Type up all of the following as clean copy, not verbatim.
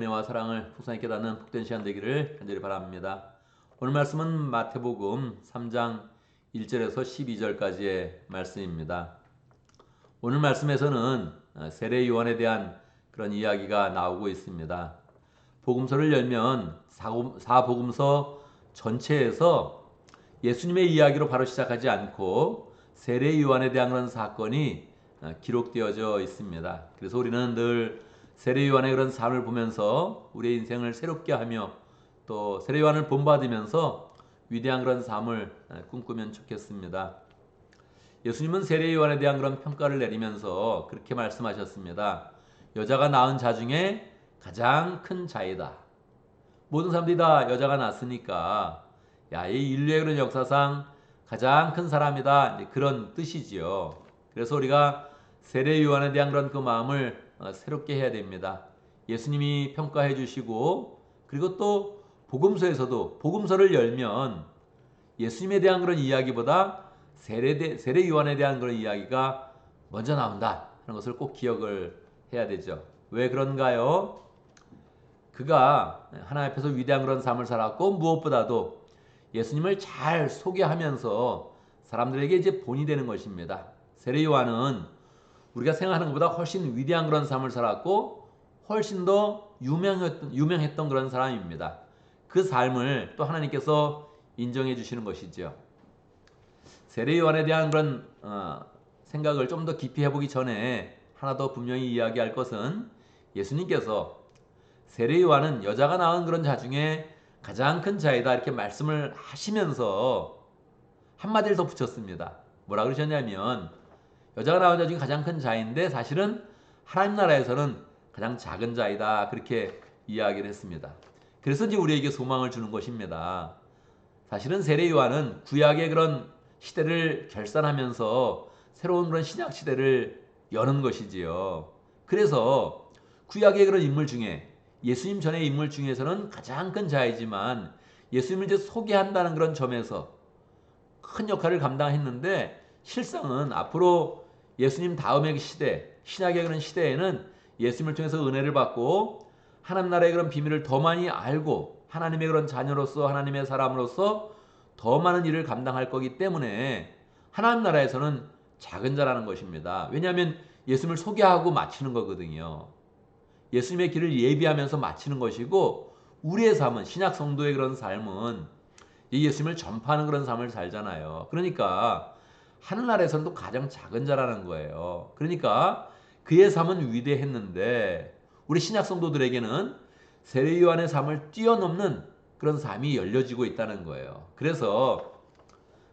은혜와 사랑을 풍성히 깨닫는 복된 시간 되기를 간절히 바랍니다. 오늘 말씀은 마태복음 3장 1절에서 12절까지의 말씀입니다. 오늘 말씀에서는 세례 요한에 대한 그런 이야기가 나오고 있습니다. 복음서를 열면 사복음서 전체에서 예수님의 이야기로 바로 시작하지 않고 세례 요한에 대한 그런 사건이 기록되어져 있습니다. 그래서 우리는 늘 세례 요한의 그런 삶을 보면서 우리의 인생을 새롭게 하며 또 세례 요한을 본받으면서 위대한 그런 삶을 꿈꾸면 좋겠습니다. 예수님은 세례 요한에 대한 그런 평가를 내리면서 그렇게 말씀하셨습니다. 여자가 낳은 자 중에 가장 큰 자이다. 모든 사람들이 다 여자가 낳았으니까 이 인류의 그런 역사상 가장 큰 사람이다. 그런 뜻이지요. 그래서 우리가 세례 요한에 대한 그런 그 마음을 새롭게 해야 됩니다. 예수님이 평가해 주시고 그리고 또 복음서에서도 복음서를 열면 예수님에 대한 그런 이야기보다 세례 요한에 대한 그런 이야기가 먼저 나온다 하는 것을 꼭 기억을 해야 되죠. 왜 그런가요? 그가 하나님 앞에서 위대한 그런 삶을 살았고 무엇보다도 예수님을 잘 소개하면서 사람들에게 이제 본이 되는 것입니다. 세례 요한은 우리가 생각하는 것보다 훨씬 위대한 그런 삶을 살았고 훨씬 더 유명했던 그런 사람입니다. 그 삶을 또 하나님께서 인정해 주시는 것이죠. 세례 요한에 대한 그런 생각을 좀 더 깊이 해보기 전에 하나 더 분명히 이야기할 것은 예수님께서 세례 요한은 여자가 낳은 그런 자 중에 가장 큰 자이다 이렇게 말씀을 하시면서 한마디를 더 붙였습니다. 뭐라 그러셨냐면 여자가 낳은 자 중에 가장 큰 자인데 사실은 하나님 나라에서는 가장 작은 자이다 그렇게 이야기를 했습니다. 그래서 이제 우리에게 소망을 주는 것입니다. 사실은 세례 요한은 구약의 그런 시대를 결산하면서 새로운 그런 신약 시대를 여는 것이지요. 그래서 구약의 그런 인물 중에 예수님 전의 인물 중에서는 가장 큰 자이지만 예수님을 이제 소개한다는 그런 점에서 큰 역할을 감당했는데 실상은 앞으로 예수님 다음의 시대, 신약의 그런 시대에는 예수님을 통해서 은혜를 받고 하나님 나라의 그런 비밀을 더 많이 알고 하나님의 그런 자녀로서 하나님의 사람으로서 더 많은 일을 감당할 거기 때문에 하나님 나라에서는 작은 자라는 것입니다. 왜냐하면 예수님을 소개하고 마치는 거거든요. 예수님의 길을 예비하면서 마치는 것이고 우리의 삶은 신약 성도의 그런 삶은 이 예수님을 전파하는 그런 삶을 살잖아요. 그러니까 하늘나라에서는 또 가장 작은 자라는 거예요. 그러니까 그의 삶은 위대했는데 우리 신약 성도들에게는 세례 요한의 삶을 뛰어넘는 그런 삶이 열려지고 있다는 거예요. 그래서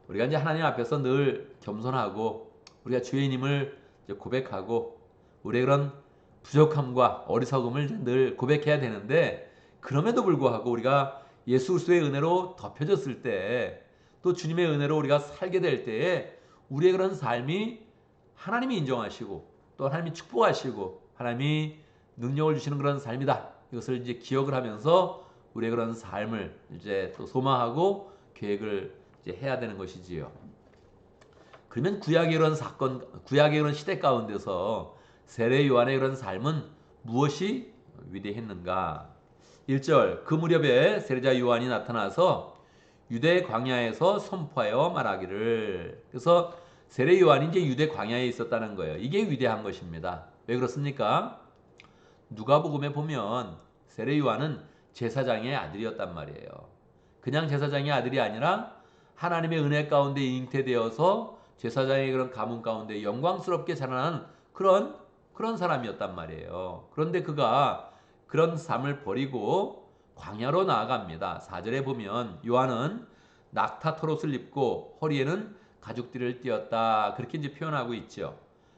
우리가 이제 하나님 앞에서 늘 겸손하고 우리가 주인님을 고백하고 우리의 그런 부족함과 어리석음을 늘 고백해야 되는데 그럼에도 불구하고 우리가 예수 그리스도의 은혜로 덮여졌을 때 또 주님의 은혜로 우리가 살게 될 때에 우리의 그런 삶이 하나님이 인정하시고 또 하나님이 축복하시고 하나님이 능력을 주시는 그런 삶이다. 이것을 이제 기억을 하면서 우리의 그런 삶을 이제 또 소망하고 계획을 이제 해야 되는 것이지요. 그러면 구약의 이런 사건, 구약의 이런 시대 가운데서 세례 요한의 그런 삶은 무엇이 위대했는가? 1절 그 무렵에 세례자 요한이 나타나서 유대 광야에서 선포하여 말하기를. 그래서 세례 요한이 이제 유대 광야에 있었다는 거예요. 이게 위대한 것입니다. 왜 그렇습니까? 누가복음에 보면 세례 요한은 제사장의 아들이었단 말이에요. 그냥 제사장의 아들이 아니라 하나님의 은혜 가운데 잉태되어서 제사장의 그런 가문 가운데 영광스럽게 자라난 그런 사람이었단 말이에요. 그런데 그가 그런 삶을 버리고 광야로 나아갑니다. 4절에 보면 요한은 낙타토롯을 입고 허리에는 가죽띠를 띠었다. 그렇게 이제 표현하고 있죠.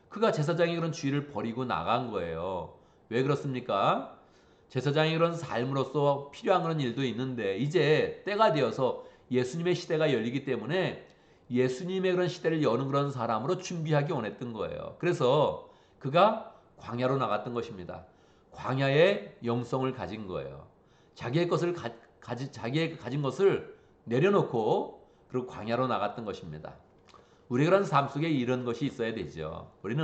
그가 제사장의 그런 주의를 버리고 나간 거예요. 왜 그렇습니까? 제사장의 그런 삶으로서 필요한 그런 일도 있는데 이제 때가 되어서 예수님의 시대가 열리기 때문에 예수님의 그런 시대를 여는 그런 사람으로 준비하기 원했던 거예요. 그래서 그가 광야로 나갔던 것입니다. 광야의 영성을 가진 거예요. 자기의 가진 것을 내려놓고 그리고 광야로 나갔던 것입니다. 우리가 그런 삶 속에 이런 것이 있어야 되죠. 우리는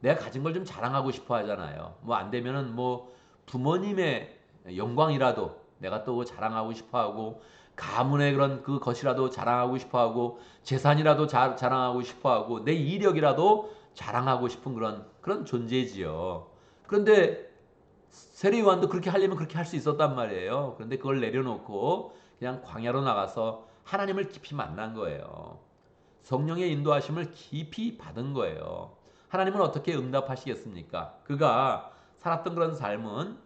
내가 가진 걸 좀 자랑하고 싶어 하잖아요. 뭐 안 되면은 뭐 부모님의 영광이라도 내가 또 자랑하고 싶어하고, 가문의 그런 그 것이라도 자랑하고 싶어하고, 재산이라도 자랑하고 싶어하고, 내 이력이라도 자랑하고 싶은 그런 존재지요. 그런데 세례 요한도 그렇게 하려면 그렇게 할 수 있었단 말이에요. 그런데 그걸 내려놓고 그냥 광야로 나가서 하나님을 깊이 만난 거예요. 성령의 인도하심을 깊이 받은 거예요. 하나님은 어떻게 응답하시겠습니까? 그가 살았던 그런 삶은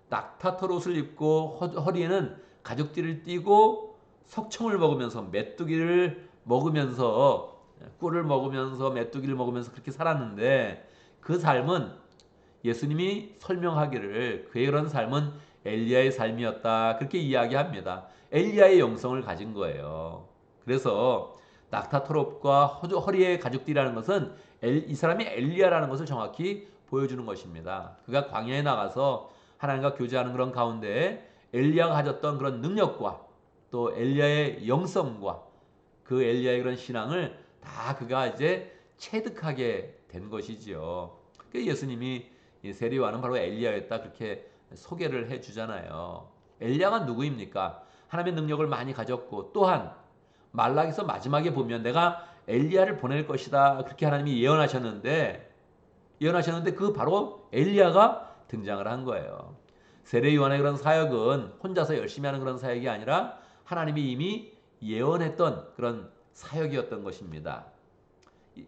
낙타털옷을 입고 허리에는 가죽띠를 띠고 석청을 먹으면서 메뚜기를 먹으면서, 꿀을 먹으면서 메뚜기를 먹으면서 그렇게 살았는데, 그 삶은 예수님이 설명하기를 그의 그런 삶은 엘리야의 삶이었다, 그렇게 이야기합니다. 엘리야의 영성을 가진 거예요. 그래서 낙타털옷과 허리에 가죽띠라는 것은 이 사람이 엘리야라는 것을 정확히 보여주는 것입니다. 그가 광야에 나가서 하나님과 교제하는 그런 가운데 엘리야가 가졌던 그런 능력과 또 엘리야의 영성과 그 엘리야의 그런 신앙을 다 그가 이제 체득하게 된 것이지요. 그 예수님이 세례 요한은 바로 엘리야였다, 그렇게 소개를 해주잖아요. 엘리야가 누구입니까? 하나님의 능력을 많이 가졌고, 또한 말라기서 마지막에 보면 내가 엘리야를 보낼 것이다, 그렇게 하나님이 예언하셨는데 그 바로 엘리야가 등장을 한 거예요. 세례 요한의 그런 사역은 혼자서 열심히 하는 그런 사역이 아니라 하나님이 이미 예언했던 그런 사역이었던 것입니다.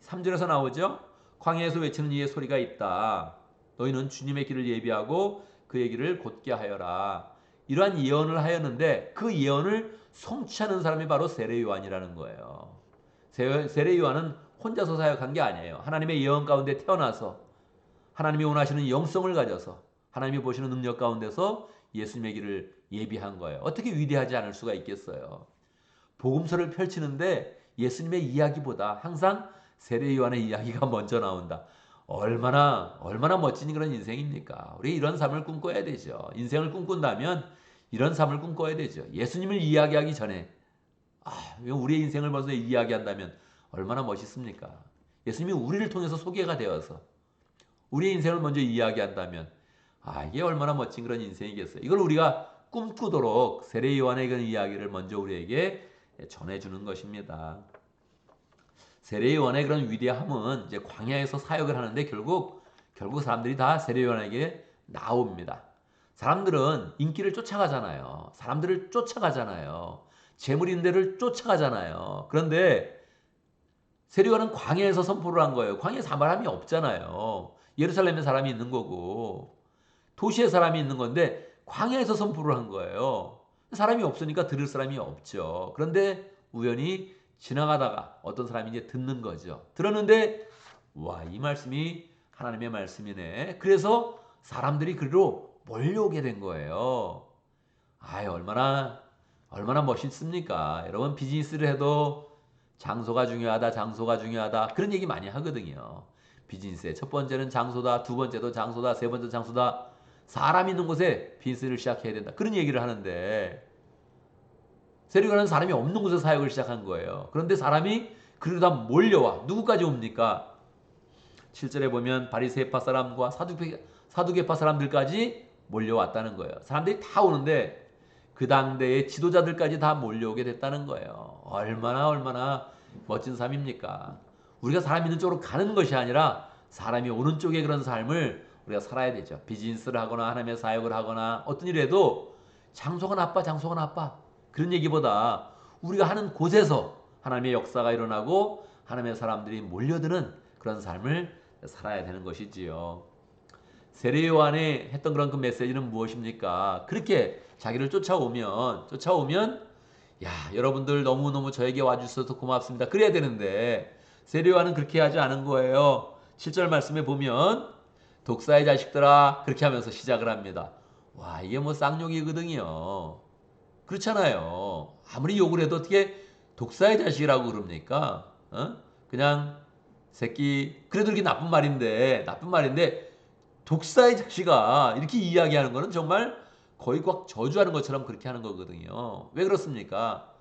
3절에서 나오죠. 광야에서 외치는 이의 소리가 있다. 너희는 주님의 길을 예비하고 그의 길을 곧게 하여라. 이러한 예언을 하였는데 그 예언을 성취하는 사람이 바로 세례 요한이라는 거예요. 세례 요한은 혼자서 사역한 게 아니에요. 하나님의 예언 가운데 태어나서 하나님이 원하시는 영성을 가져서 하나님이 보시는 능력 가운데서 예수님의 길을 예비한 거예요. 어떻게 위대하지 않을 수가 있겠어요. 복음서를 펼치는데 예수님의 이야기보다 항상 세례 요한의 이야기가 먼저 나온다. 얼마나 멋진 그런 인생입니까? 우리 이런 삶을 꿈꿔야 되죠. 인생을 꿈꾼다면 이런 삶을 꿈꿔야 되죠. 예수님을 이야기하기 전에 우리의 인생을 먼저 이야기한다면 얼마나 멋있습니까? 예수님이 우리를 통해서 소개가 되어서 우리의 인생을 먼저 이야기한다면 이게 얼마나 멋진 그런 인생이겠어요. 이걸 우리가 꿈꾸도록 세례 요한의 그런 이야기를 먼저 우리에게 전해주는 것입니다. 세례 요한의 그런 위대함은 이제 광야에서 사역을 하는데 결국 사람들이 다 세례 요한에게 나옵니다. 사람들은 인기를 쫓아가잖아요. 사람들을 쫓아가잖아요. 재물 있는 데를 쫓아가잖아요. 그런데 세례 요한은 광야에서 선포를 한 거예요. 광야에 사람이 없잖아요. 예루살렘에 사람이 있는 거고 도시에 사람이 있는 건데 광야에서 선포를 한 거예요. 사람이 없으니까 들을 사람이 없죠. 그런데 우연히 지나가다가 어떤 사람이 이제 듣는 거죠. 들었는데 이 말씀이 하나님의 말씀이네. 그래서 사람들이 그리로 몰려오게 된 거예요. 얼마나 멋있습니까? 여러분, 비즈니스를 해도 장소가 중요하다 그런 얘기 많이 하거든요. 비즈니스의 첫 번째는 장소다, 두 번째도 장소다, 세 번째 장소다. 사람 있는 곳에 비즈니스를 시작해야 된다, 그런 얘기를 하는데 세례 요한은 사람이 없는 곳에서 사역을 시작한 거예요. 그런데 사람이 그리고 다 몰려와. 누구까지 옵니까? 7절에 보면 바리새파 사람과 사두개파 사람들까지 몰려왔다는 거예요. 사람들이 다 오는데 그 당대의 지도자들까지 다 몰려오게 됐다는 거예요. 얼마나 멋진 삶입니까? 우리가 사람 있는 쪽으로 가는 것이 아니라 사람이 오는 쪽의 그런 삶을 우리가 살아야 되죠. 비즈니스를 하거나 하나님의 사역을 하거나 어떤 일 해도 장소가 나빠 그런 얘기보다 우리가 하는 곳에서 하나님의 역사가 일어나고 하나님의 사람들이 몰려드는 그런 삶을 살아야 되는 것이지요. 세례 요한이 했던 그런 그 메시지는 무엇입니까? 그렇게 자기를 쫓아오면 여러분들 너무너무 저에게 와주셔서 고맙습니다, 그래야 되는데 세례 요한은 그렇게 하지 않은 거예요. 7절 말씀에 보면 독사의 자식들아, 그렇게 하면서 시작을 합니다. 이게 쌍욕이거든요. 그렇잖아요. 아무리 욕을 해도 어떻게 독사의 자식이라고 그럽니까? 그냥 새끼, 그래도 이렇게 나쁜 말인데 독사의 자식아, 이렇게 이야기하는 거는 정말 거의 꽉 저주하는 것처럼 그렇게 하는 거거든요. 왜 그렇습니까?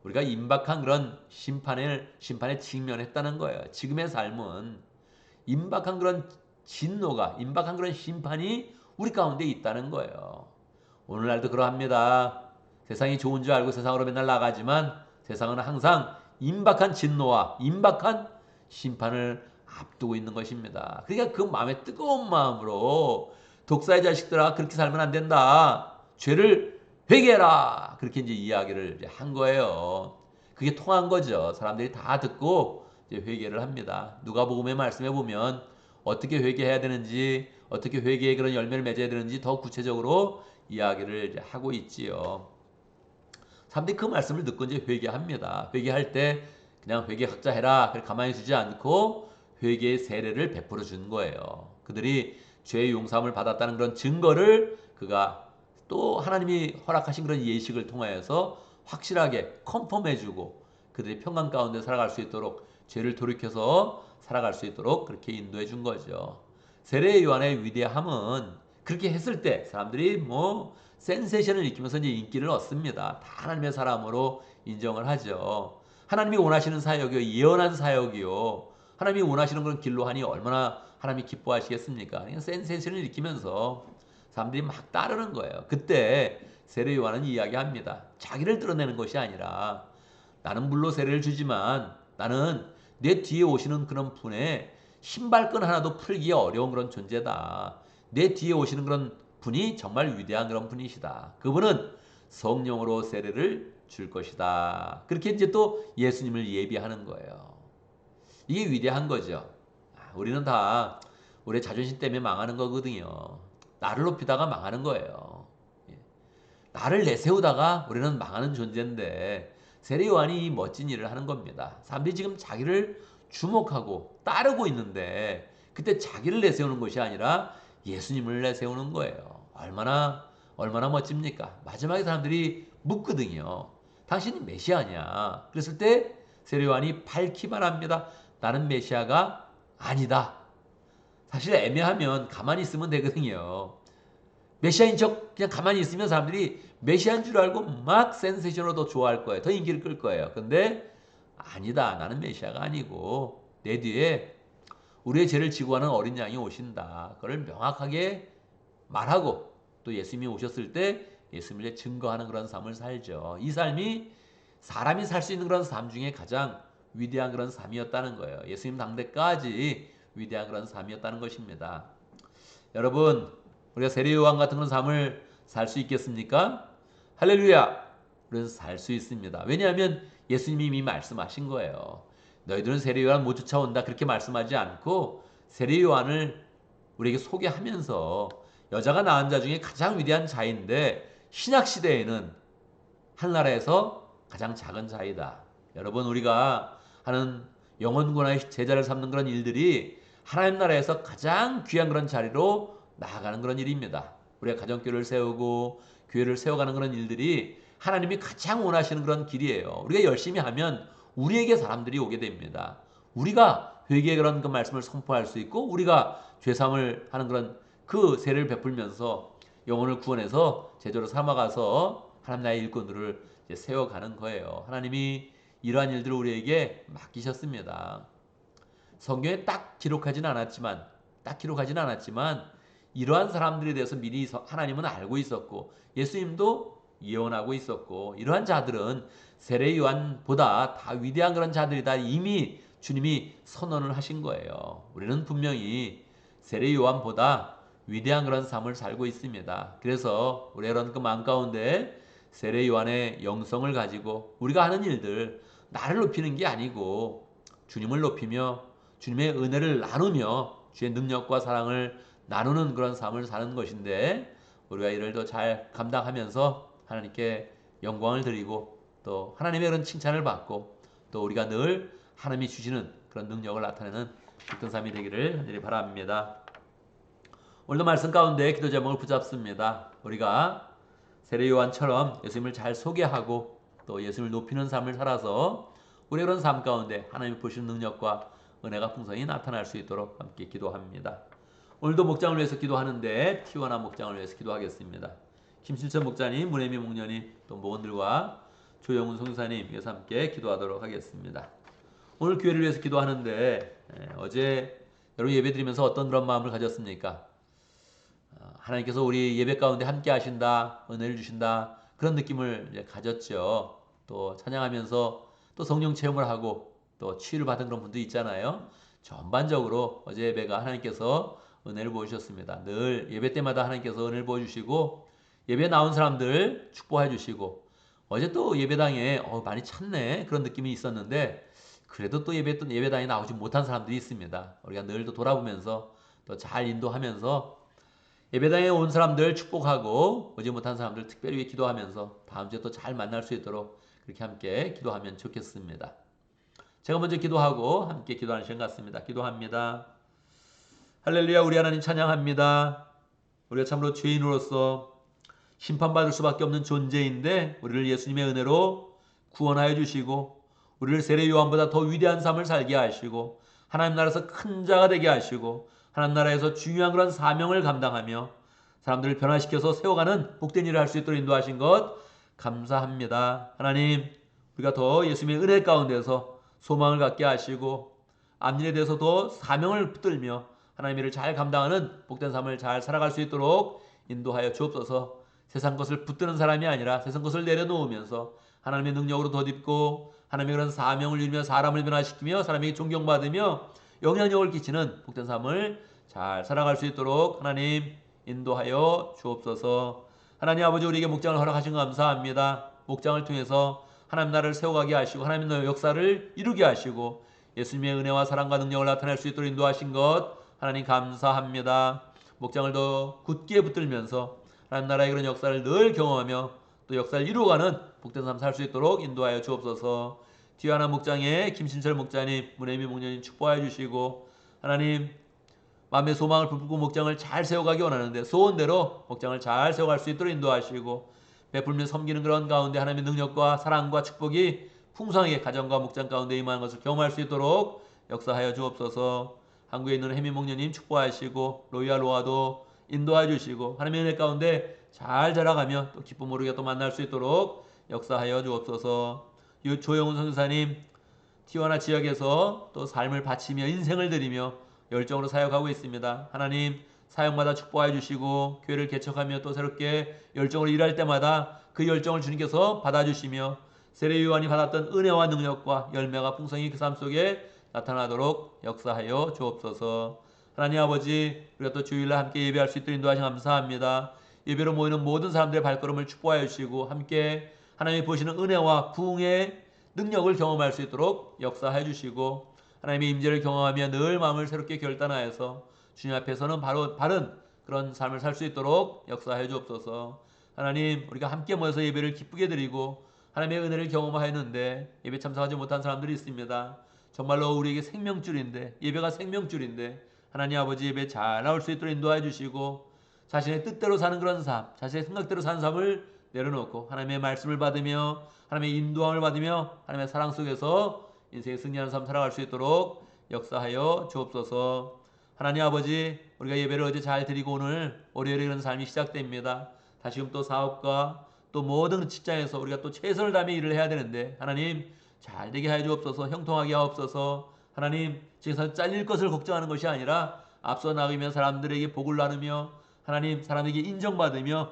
우리가 임박한 그런 심판에 직면했다는 거예요. 지금의 삶은 임박한 그런 진노가, 임박한 그런 심판이 우리 가운데 있다는 거예요. 오늘날도 그러합니다. 세상이 좋은 줄 알고 세상으로 맨날 나가지만 세상은 항상 임박한 진노와 임박한 심판을 앞두고 있는 것입니다. 그러니까 그 마음에 뜨거운 마음으로 독사의 자식들아 그렇게 살면 안 된다. 죄를 회개해라. 그렇게 이제 이야기를 이제 한 거예요. 그게 통한 거죠. 사람들이 다 듣고 이제 회개를 합니다. 누가복음의 말씀에 보면 어떻게 회개해야 되는지, 어떻게 회개의 그런 열매를 맺어야 되는지 더 구체적으로 이야기를 이제 하고 있지요. 사람들이 그 말씀을 듣고 이제 회개합니다. 회개할 때 그냥 회개학자 해라. 그렇게 가만히 두지 않고 회개의 세례를 베풀어 준 거예요. 그들이 죄의 용서함을 받았다는 그런 증거를 그가 또 하나님이 허락하신 그런 예식을 통하여서 확실하게 컨펌해주고 그들이 평강 가운데 살아갈 수 있도록 죄를 돌이켜서 살아갈 수 있도록 그렇게 인도해 준 거죠. 세례 요한의 위대함은 그렇게 했을 때 사람들이 뭐 센세이션을 일으키면서 이제 인기를 얻습니다. 다 하나님의 사람으로 인정을 하죠. 하나님이 원하시는 사역이요, 예언한 사역이요. 하나님이 원하시는 그런 길로 하니 얼마나 하나님이 기뻐하시겠습니까? 그냥 센세이션을 일으키면서 사람들이 막 따르는 거예요. 그때 세례 요한은 이야기합니다. 자기를 드러내는 것이 아니라 나는 물로 세례를 주지만 나는 내 뒤에 오시는 그런 분의 신발끈 하나도 풀기 어려운 그런 존재다. 내 뒤에 오시는 그런 분이 정말 위대한 그런 분이시다. 그분은 성령으로 세례를 줄 것이다. 그렇게 이제 또 예수님을 예비하는 거예요. 이게 위대한 거죠. 우리는 다 우리의 자존심 때문에 망하는 거거든요. 나를 높이다가 망하는 거예요. 나를 내세우다가 우리는 망하는 존재인데 세례 요한이 이 멋진 일을 하는 겁니다. 사람들이 지금 자기를 주목하고 따르고 있는데 그때 자기를 내세우는 것이 아니라 예수님을 내세우는 거예요. 얼마나 멋집니까? 마지막에 사람들이 묻거든요. 당신이 메시아냐? 그랬을 때 세례 요한이 밝히 말합니다. 나는 메시아가 아니다. 사실 애매하면 가만히 있으면 되거든요. 메시아인 척 그냥 가만히 있으면 사람들이 메시아인 줄 알고 막 센세이션으로 더 좋아할 거예요. 더 인기를 끌 거예요. 근데 아니다. 나는 메시아가 아니고 내 뒤에 우리의 죄를 지고 가는 어린 양이 오신다. 그걸 명확하게 말하고 또 예수님이 오셨을 때 예수님을 증거하는 그런 삶을 살죠. 이 삶이 사람이 살 수 있는 그런 삶 중에 가장 위대한 그런 삶이었다는 거예요. 예수님 당대까지 위대한 그런 삶이었다는 것입니다. 여러분, 우리가 세례 요한 같은 그런 삶을 살 수 있겠습니까? 할렐루야! 우리는 살 수 있습니다. 왜냐하면 예수님이 이미 말씀하신 거예요. 너희들은 세례 요한 못 쫓아온다 그렇게 말씀하지 않고 세례 요한을 우리에게 소개하면서 여자가 낳은 자 중에 가장 위대한 자인데 신약 시대에는 하늘나라에서 가장 작은 자이다. 여러분 우리가 하는 영혼구원의 제자를 삼는 그런 일들이 하나님 나라에서 가장 귀한 그런 자리로 나아가는 그런 일입니다. 우리가 가정교회를 세우고 교회를 세워가는 그런 일들이 하나님이 가장 원하시는 그런 길이에요. 우리가 열심히 하면 우리에게 사람들이 오게 됩니다. 우리가 회개의 그런 그 말씀을 선포할 수 있고 우리가 죄사함을 하는 그런 그 세례를 베풀면서 영혼을 구원해서 제자로 삼아가서 하나님 나라의 일꾼들을 세워가는 거예요. 하나님이 이러한 일들을 우리에게 맡기셨습니다. 성경에 딱 기록하진 않았지만 이러한 사람들에 대해서 미리 하나님은 알고 있었고 예수님도 예언하고 있었고 이러한 자들은 세례 요한보다 다 위대한 그런 자들이다 이미 주님이 선언을 하신 거예요. 우리는 분명히 세례 요한보다 위대한 그런 삶을 살고 있습니다. 그래서 우리 여러분 그 마음 가운데 세례 요한의 영성을 가지고 우리가 하는 일들 나를 높이는 게 아니고 주님을 높이며 주님의 은혜를 나누며 주의 능력과 사랑을 나누는 그런 삶을 사는 것인데 우리가 이를 더 잘 감당하면서 하나님께 영광을 드리고 또 하나님의 그런 칭찬을 받고 또 우리가 늘 하나님이 주시는 그런 능력을 나타내는 기쁜 삶이 되기를 간절히 바랍니다. 오늘도 말씀 가운데 기도 제목을 붙잡습니다. 우리가 세례 요한처럼 예수님을 잘 소개하고 또 예수님을 높이는 삶을 살아서 우리의 그런 삶 가운데 하나님이 보시는 능력과 은혜가 풍성히 나타날 수 있도록 함께 기도합니다. 오늘도 목장을 위해서 기도하는데 티원아 목장을 위해서 기도하겠습니다. 김신천 목자님, 문혜미 목녀님, 또 모원들과 조영훈 송사님 위해서 함께 기도하도록 하겠습니다. 오늘 교회를 위해서 기도하는데 어제 여러분 예배드리면서 어떤 그런 마음을 가졌습니까? 하나님께서 우리 예배 가운데 함께 하신다, 은혜를 주신다, 그런 느낌을 이제 가졌죠. 또 찬양하면서 또 성령 체험을 하고 또 치유를 받은 그런 분도 있잖아요. 전반적으로 어제 예배가 하나님께서 은혜를 보여주셨습니다. 늘 예배 때마다 하나님께서 은혜를 보여주시고 예배 나온 사람들 축복해 주시고 어제 또 예배당에 많이 찼네 그런 느낌이 있었는데 그래도 또 예배당에 나오지 못한 사람들이 있습니다. 우리가 늘 또 돌아보면서 또 잘 인도하면서 예배당에 온 사람들 축복하고 오지 못한 사람들 특별히 기도하면서 다음 주에 또 잘 만날 수 있도록 그렇게 함께 기도하면 좋겠습니다. 제가 먼저 기도하고 함께 기도하는 시간 같습니다. 기도합니다. 할렐루야. 우리 하나님 찬양합니다. 우리가 참으로 죄인으로서 심판받을 수밖에 없는 존재인데 우리를 예수님의 은혜로 구원하여 주시고 우리를 세례 요한보다 더 위대한 삶을 살게 하시고 하나님 나라에서 큰 자가 되게 하시고 하나님 나라에서 중요한 그런 사명을 감당하며 사람들을 변화시켜서 세워가는 복된 일을 할 수 있도록 인도하신 것 감사합니다. 하나님 우리가 더 예수님의 은혜 가운데서 소망을 갖게 하시고 앞일에 대해서 더 사명을 붙들며 하나님의 일을 잘 감당하는 복된 삶을 잘 살아갈 수 있도록 인도하여 주옵소서. 세상 것을 붙드는 사람이 아니라 세상 것을 내려놓으면서 하나님의 능력으로 덧입고 하나님의 그런 사명을 이루며 사람을 변화시키며 사람에게 존경받으며 영향력을 끼치는 복된 삶을 잘 살아갈 수 있도록 하나님 인도하여 주옵소서. 하나님 아버지 우리에게 목장을 허락하신 것 감사합니다. 목장을 통해서 하나님 나라를 세워가게 하시고 하나님의 역사를 이루게 하시고 예수님의 은혜와 사랑과 능력을 나타낼 수 있도록 인도하신 것 하나님 감사합니다. 목장을 더 굳게 붙들면서 하나님 나라의 그런 역사를 늘 경험하며 또 역사를 이루어가는 복된 삶 살 수 있도록 인도하여 주옵소서. 뒤하나 목장에 김신철 목자님, 문혜미 목녀님 축복하여 주시고 하나님 마음의 소망을 부풀고 목장을 잘 세워가기 원하는데 소원대로 목장을 잘 세워갈 수 있도록 인도하시고 베풀며 섬기는 그런 가운데 하나님의 능력과 사랑과 축복이 풍성하게 가정과 목장 가운데 임하는 것을 경험할 수 있도록 역사하여 주옵소서. 한국에 있는 혜미 목녀님 축복하시고 로이와 로아도 인도해 주시고 하나님의 은혜 가운데 잘 자라가며 또 기쁨으로 우리가 또 만날 수 있도록 역사하여 주옵소서. 조영훈 선교사님 티와나 지역에서 또 삶을 바치며 인생을 드리며 열정으로 사역하고 있습니다. 하나님 사역마다 축복해 주시고 교회를 개척하며 또 새롭게 열정으로 일할 때마다 그 열정을 주님께서 받아주시며 세례 요한이 받았던 은혜와 능력과 열매가 풍성히 그 삶 속에 나타나도록 역사하여 주옵소서. 하나님 아버지 우리가 또 주일날 함께 예배할 수 있도록 인도하시 감사합니다. 예배로 모이는 모든 사람들의 발걸음을 축복하여 주시고 함께 하나님이 보시는 은혜와 부흥의 능력을 경험할 수 있도록 역사해 주시고 하나님의 임재를 경험하며 늘 마음을 새롭게 결단하여서 주님 앞에서는 바른 그런 삶을 살 수 있도록 역사해 주옵소서. 하나님 우리가 함께 모여서 예배를 기쁘게 드리고 하나님의 은혜를 경험하였는데 예배 참석하지 못한 사람들이 있습니다. 정말로 우리에게 생명줄인데 예배가 생명줄인데 하나님 아버지 예배 잘 나올 수 있도록 인도해 주시고 자신의 뜻대로 사는 그런 삶, 자신의 생각대로 사는 삶을 내려놓고 하나님의 말씀을 받으며 하나님의 인도함을 받으며 하나님의 사랑 속에서 인생의 승리하는 삶 살아갈 수 있도록 역사하여 주옵소서. 하나님 아버지 우리가 예배를 어제 잘 드리고 오늘 월요일에 이런 삶이 시작됩니다. 다시금 또 사업과 또 모든 직장에서 우리가 또 최선을 다하며 일을 해야 되는데 하나님 잘 되게 해 주옵소서. 형통하게 하옵소서. 하나님 지금 잘릴 것을 걱정하는 것이 아니라 앞서 나가며 사람들에게 복을 나누며 하나님 사람에게 인정받으며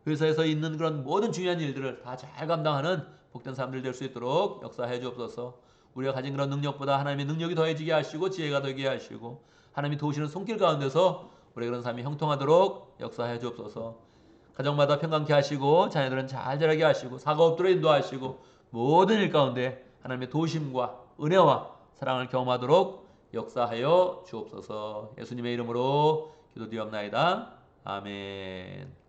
회사에서 있는 그런 모든 중요한 일들을 다 잘 감당하는 복된 사람들 될 수 있도록 역사해 주옵소서. 우리가 가진 그런 능력보다 하나님의 능력이 더해지게 하시고 지혜가 더하게 하시고 하나님이 도우시는 손길 가운데서 우리의 그런 삶이 형통하도록 역사해 주옵소서. 가정마다 평강케 하시고 자녀들은 잘 자라게 하시고 사과 없도록 인도하시고 모든 일 가운데 하나님의 도우심과 은혜와 사랑을 경험하도록 역사하여 주옵소서. 예수님의 이름으로 기도드리옵나이다. 아멘.